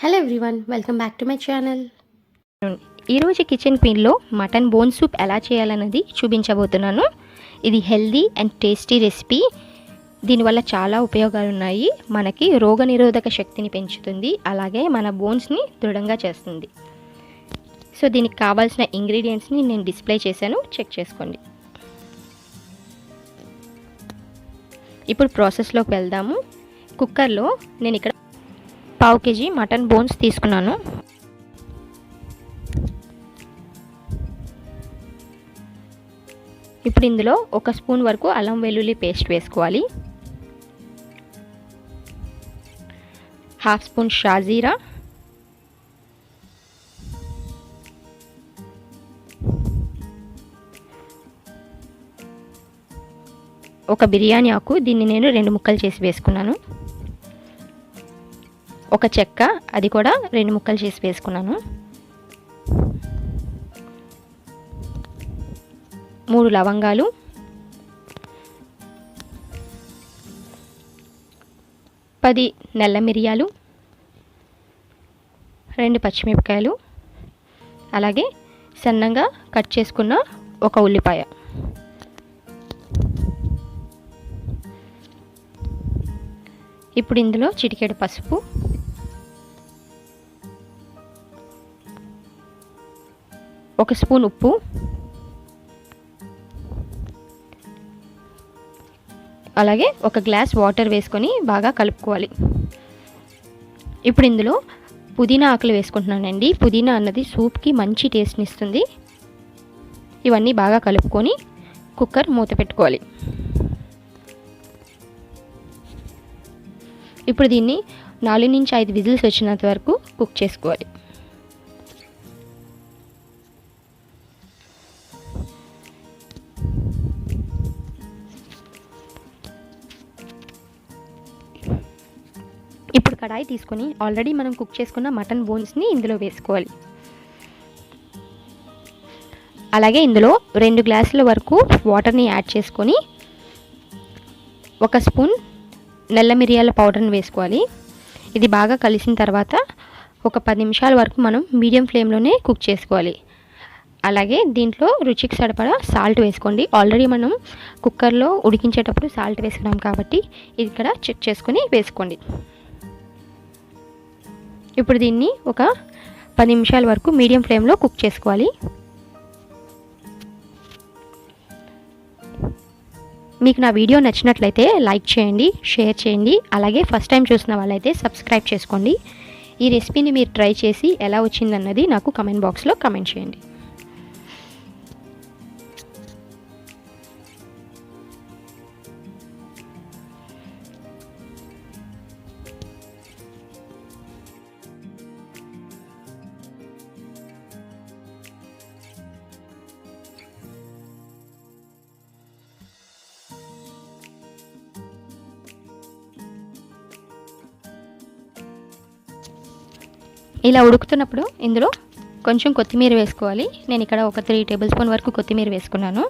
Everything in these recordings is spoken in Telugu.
Hello everyone, welcome back to my channel. ఈరోజు కిచెన్ క్వీన్లో మటన్ బోన్ సూప్ ఎలా చేయాలన్నది చూపించబోతున్నాను. ఇది హెల్దీ అండ్ టేస్టీ రెసిపీ. దీనివల్ల చాలా ఉపయోగాలు ఉన్నాయి. మనకి రోగనిరోధక శక్తిని పెంచుతుంది, అలాగే మన బోన్స్ని దృఢంగా చేస్తుంది. సో దీనికి కావాల్సిన ఇంగ్రీడియంట్స్ని నేను డిస్ప్లే చేశాను, చెక్ చేసుకోండి. ఇప్పుడు ప్రాసెస్లోకి వెళ్దాము. కుక్కర్లో నేను ఇక్కడ 1/2 kg మటన్ బోన్స్ తీసుకున్నాను. ఇప్పుడు ఇందులో 1 స్పూన్ వరకు అల్లం వెల్లుల్లి పేస్ట్ వేసుకోవాలి. 1/2 స్పూన్ షాజీరా, 1 బిర్యానీ ఆకు, దీన్ని నేను 2 ముక్కలు చేసి వేసుకున్నాను. 1 చెక్క, అది కూడా 2 ముక్కలు చేసి వేసుకున్నాను. 3 లవంగాలు, 10 నల్ల మిరియాలు, 2 పచ్చిమిరపకాయలు, అలాగే సన్నగా కట్ చేసుకున్న 1 ఉల్లిపాయ. ఇప్పుడు ఇందులో చిటికెడు పసుపు, 1 స్పూన్ ఉప్పు, అలాగే 1 గ్లాస్ వాటర్ వేసుకొని బాగా కలుపుకోవాలి. ఇప్పుడు ఇందులో పుదీనా ఆకులు వేసుకుంటున్నానండి. పుదీనా అన్నది సూప్కి మంచి టేస్ట్ని ఇస్తుంది. ఇవన్నీ బాగా కలుపుకొని కుక్కర్ మూత పెట్టుకోవాలి. ఇప్పుడు దీన్ని 4 నుంచి 5 విజిల్స్ వచ్చినంత వరకు కుక్ చేసుకోవాలి. ఇప్పుడు కడాయి తీసుకొని ఆల్రెడీ మనం కుక్ చేసుకున్న మటన్ బోన్స్ని ఇందులో వేసుకోవాలి. అలాగే ఇందులో 2 గ్లాసుల వరకు వాటర్ని యాడ్ చేసుకొని 1 స్పూన్ నల్ల మిరియాల పౌడర్ని వేసుకోవాలి. ఇది బాగా కలిసిన తర్వాత ఒక 10 నిమిషాల వరకు మనం మీడియం ఫ్లేమ్లోనే కుక్ చేసుకోవాలి. అలాగే దీంట్లో రుచికి సరిపడా సాల్ట్ వేసుకోండి. ఆల్రెడీ మనం కుక్కర్లో ఉడికించేటప్పుడు సాల్ట్ వేసుకున్నాం కాబట్టి ఇది ఇక్కడ చెక్ చేసుకొని వేసుకోండి. ఇప్పుడు దీన్ని ఒక 10 నిమిషాల వరకు మీడియం ఫ్లేమ్లో కుక్ చేసుకోవాలి. మీకు నా వీడియో నచ్చినట్లయితే లైక్ చేయండి, షేర్ చేయండి, అలాగే ఫస్ట్ టైం చూసిన వాళ్ళైతే సబ్స్క్రైబ్ చేసుకోండి. ఈ రెసిపీని మీరు ట్రై చేసి ఎలా వచ్చిందన్నది నాకు కమెంట్ బాక్స్లో కమెంట్ చేయండి. ఇలా ఉడుకుతున్నప్పుడు ఇందులో కొంచెం కొత్తిమీర వేసుకోవాలి. నేను ఇక్కడ ఒక 3 టేబుల్ స్పూన్ వరకు కొత్తిమీర వేసుకున్నాను.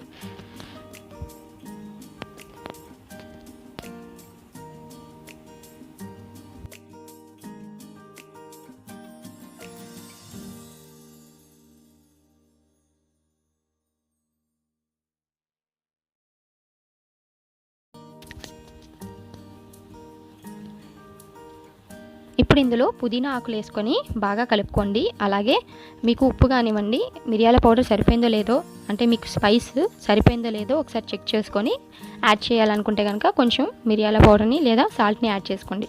ఇప్పుడు ఇందులో పుదీనా ఆకులు వేసుకొని బాగా కలుపుకోండి. అలాగే మీకు ఉప్పు కానివ్వండి, మిరియాల పౌడర్ సరిపోయిందో లేదో, అంటే మీకు స్పైస్ సరిపోయిందో లేదో ఒకసారి చెక్ చేసుకొని యాడ్ చేయాలనుకుంటే కనుక కొంచెం మిరియాల పౌడర్ని లేదా సాల్ట్ని యాడ్ చేసుకోండి.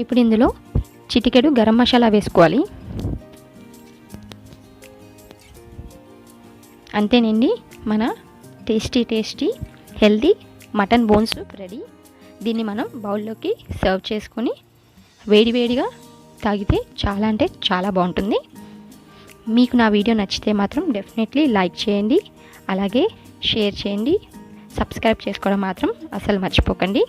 ఇప్పుడు ఇందులో చిటికెడు గరం మసాలా వేసుకోవాలి. అంతేనండి, మన tasty healthy mutton bone soup ready. దీన్ని మనం బౌల్లోకి సర్వ్ చేసుకొని వేడివేడిగా తాగితే చాలా అంటే చాలా బాగుంటుంది. మీకు నా వీడియో నచ్చితే మాత్రం డెఫినెట్లీ లైక్ చేయండి, అలాగే షేర్ చేయండి, సబ్స్క్రైబ్ చేసుకోవడం మాత్రం అసలు మర్చిపోకండి.